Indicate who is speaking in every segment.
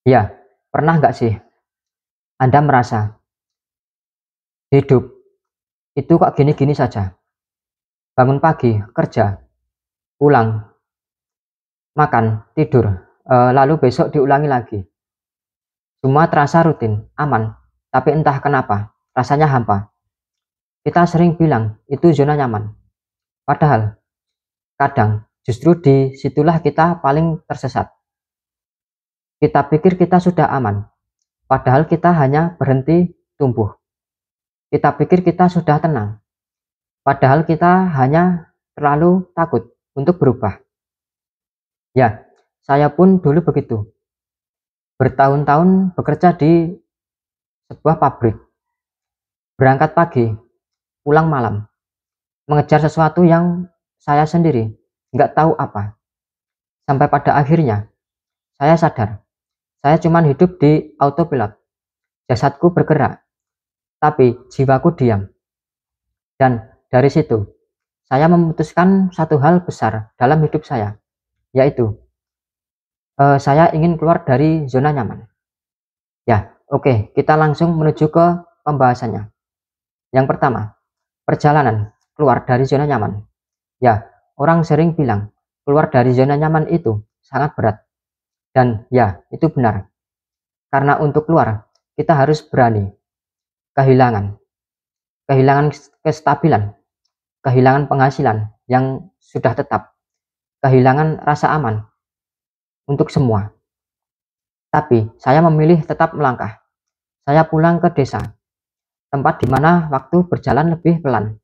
Speaker 1: Ya, pernah nggak sih Anda merasa hidup itu kok gini-gini saja? Bangun pagi, kerja, pulang, makan, tidur, lalu besok diulangi lagi. Semua terasa rutin, aman, tapi entah kenapa, rasanya hampa. Kita sering bilang itu zona nyaman, padahal kadang justru disitulah kita paling tersesat. Kita pikir kita sudah aman, padahal kita hanya berhenti tumbuh. Kita pikir kita sudah tenang, padahal kita hanya terlalu takut untuk berubah. Ya, saya pun dulu begitu. Bertahun-tahun bekerja di sebuah pabrik, berangkat pagi, pulang malam, mengejar sesuatu yang saya sendiri nggak tahu apa. Sampai pada akhirnya, saya sadar, saya cuma hidup di autopilot. Jasadku bergerak, tapi jiwaku diam. Dan dari situ, saya memutuskan satu hal besar dalam hidup saya, yaitu saya ingin keluar dari zona nyaman. Ya, oke, kita langsung menuju ke pembahasannya. Yang pertama, perjalanan keluar dari zona nyaman. Ya, orang sering bilang keluar dari zona nyaman itu sangat berat. Dan ya, itu benar. Karena untuk keluar, kita harus berani. Kehilangan. Kehilangan kestabilan. Kehilangan penghasilan yang sudah tetap. Kehilangan rasa aman untuk semua. Tapi saya memilih tetap melangkah. Saya pulang ke desa, tempat di mana waktu berjalan lebih pelan,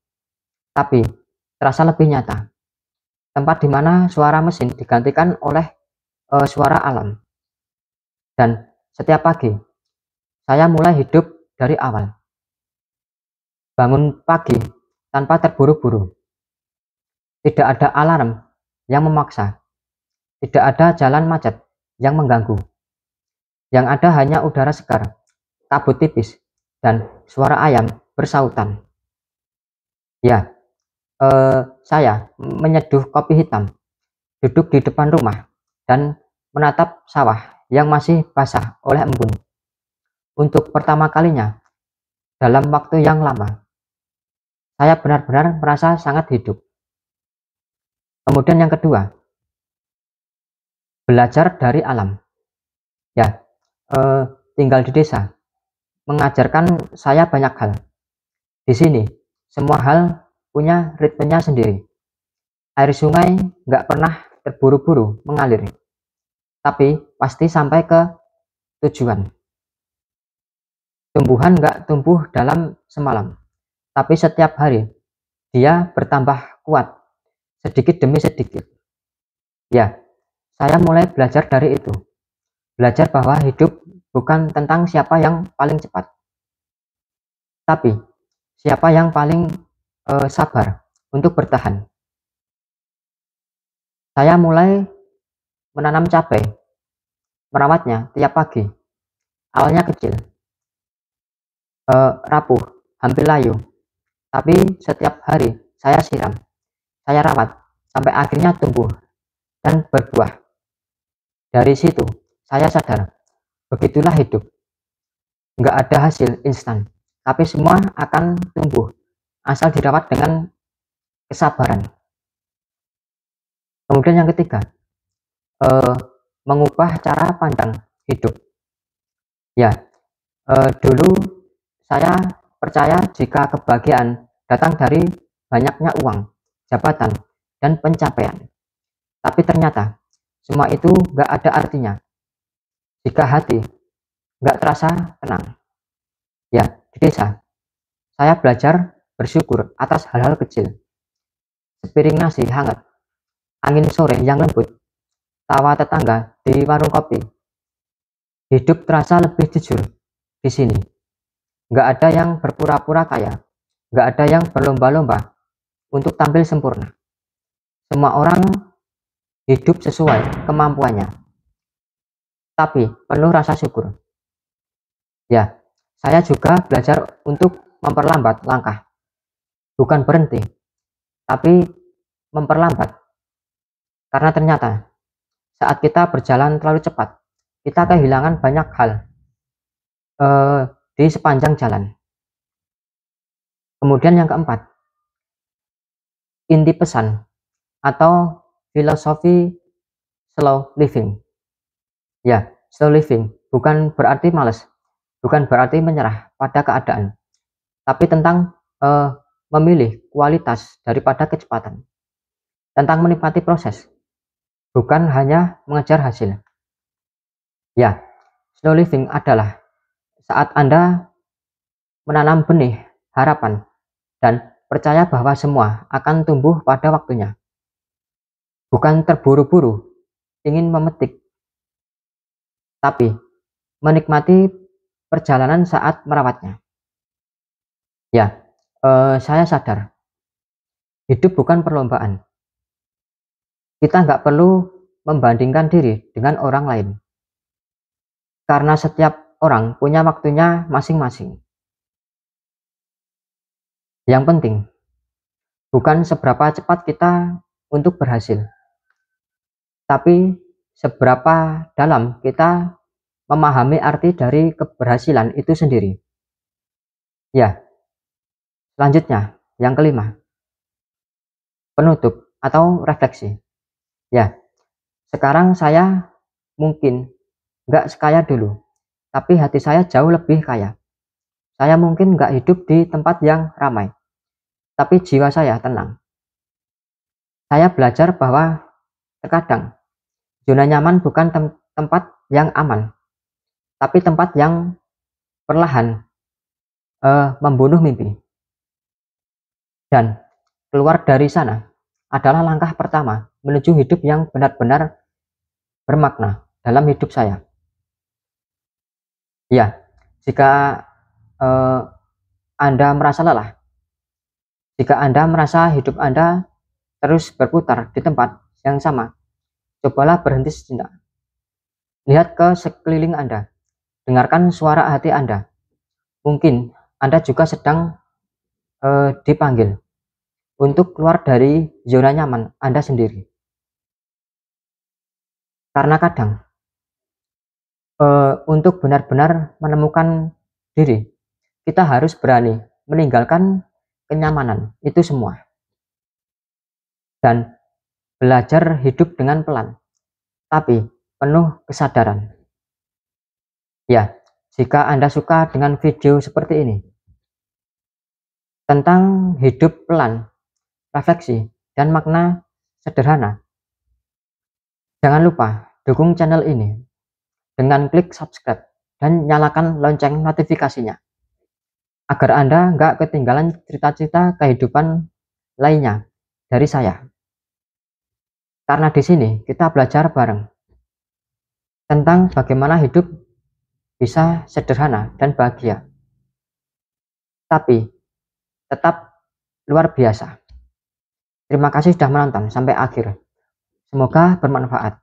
Speaker 1: tapi terasa lebih nyata. Tempat di mana suara mesin digantikan oleh suara alam. Dan setiap pagi, saya mulai hidup dari awal. Bangun pagi tanpa terburu-buru. Tidak ada alarm yang memaksa. Tidak ada jalan macet yang mengganggu. Yang ada hanya udara segar, kabut tipis, dan suara ayam bersautan. Ya, saya menyeduh kopi hitam, duduk di depan rumah, dan menatap sawah yang masih basah oleh embun. Untuk pertama kalinya dalam waktu yang lama, saya benar-benar merasa sangat hidup. Kemudian yang kedua, belajar dari alam. Ya, tinggal di desa mengajarkan saya banyak hal. Di sini, semua hal punya ritmenya sendiri. Air sungai nggak pernah terburu-buru mengalir, tapi pasti sampai ke tujuan. Tumbuhan nggak tumbuh dalam semalam, tapi setiap hari dia bertambah kuat, sedikit demi sedikit. Ya, saya mulai belajar dari itu. Belajar bahwa hidup bukan tentang siapa yang paling cepat, tapi siapa yang paling sabar untuk bertahan. Saya mulai menanam cabai, merawatnya tiap pagi. Awalnya kecil, rapuh, hampir layu, tapi setiap hari saya siram, saya rawat, sampai akhirnya tumbuh dan berbuah. Dari situ, saya sadar, begitulah hidup. Nggak ada hasil instan, tapi semua akan tumbuh, asal dirawat dengan kesabaran. Kemudian yang ketiga, eh, mengubah cara pandang hidup. Ya, dulu saya percaya jika kebahagiaan datang dari banyaknya uang, jabatan, dan pencapaian. Tapi ternyata semua itu nggak ada artinya jika hati nggak terasa tenang. Ya, di desa saya belajar bersyukur atas hal-hal kecil, sepiring nasi hangat, angin sore yang lembut, tawa tetangga di warung kopi. Hidup terasa lebih jujur di sini. Nggak ada yang berpura-pura kaya, nggak ada yang berlomba-lomba untuk tampil sempurna. Semua orang hidup sesuai kemampuannya, tapi penuh rasa syukur. Ya, saya juga belajar untuk memperlambat langkah, bukan berhenti, tapi memperlambat. Karena ternyata saat kita berjalan terlalu cepat, kita kehilangan banyak hal di sepanjang jalan. Kemudian yang keempat, inti pesan atau filosofi slow living. Ya, slow living bukan berarti malas, bukan berarti menyerah pada keadaan, tapi tentang memilih kualitas daripada kecepatan, tentang menikmati proses, bukan hanya mengejar hasil. Ya, slow living adalah saat Anda menanam benih harapan dan percaya bahwa semua akan tumbuh pada waktunya. Bukan terburu-buru ingin memetik, tapi menikmati perjalanan saat merawatnya. Ya, saya sadar hidup bukan perlombaan. Kita nggak perlu membandingkan diri dengan orang lain, karena setiap orang punya waktunya masing-masing. Yang penting bukan seberapa cepat kita untuk berhasil, tapi seberapa dalam kita memahami arti dari keberhasilan itu sendiri. Ya, selanjutnya yang kelima, penutup atau refleksi. Ya, sekarang saya mungkin nggak sekaya dulu, tapi hati saya jauh lebih kaya. Saya mungkin nggak hidup di tempat yang ramai, tapi jiwa saya tenang. Saya belajar bahwa terkadang zona nyaman bukan tempat yang aman, tapi tempat yang perlahan membunuh mimpi. Dan keluar dari sana adalah langkah pertama menuju hidup yang benar-benar bermakna dalam hidup saya. Ya, jika Anda merasa lelah, jika Anda merasa hidup Anda terus berputar di tempat yang sama, cobalah berhenti sejenak. Lihat ke sekeliling Anda, dengarkan suara hati Anda. Mungkin Anda juga sedang dipanggil untuk keluar dari zona nyaman Anda sendiri. Karena kadang untuk benar-benar menemukan diri, kita harus berani meninggalkan kenyamanan itu semua dan belajar hidup dengan pelan, tapi penuh kesadaran. Ya, jika Anda suka dengan video seperti ini, tentang hidup pelan, refleksi, dan makna sederhana, jangan lupa dukung channel ini dengan klik subscribe dan nyalakan lonceng notifikasinya, agar Anda nggak ketinggalan cerita-cerita kehidupan lainnya dari saya. Karena di sini kita belajar bareng tentang bagaimana hidup bisa sederhana dan bahagia, tapi tetap luar biasa. Terima kasih sudah menonton sampai akhir. Semoga bermanfaat.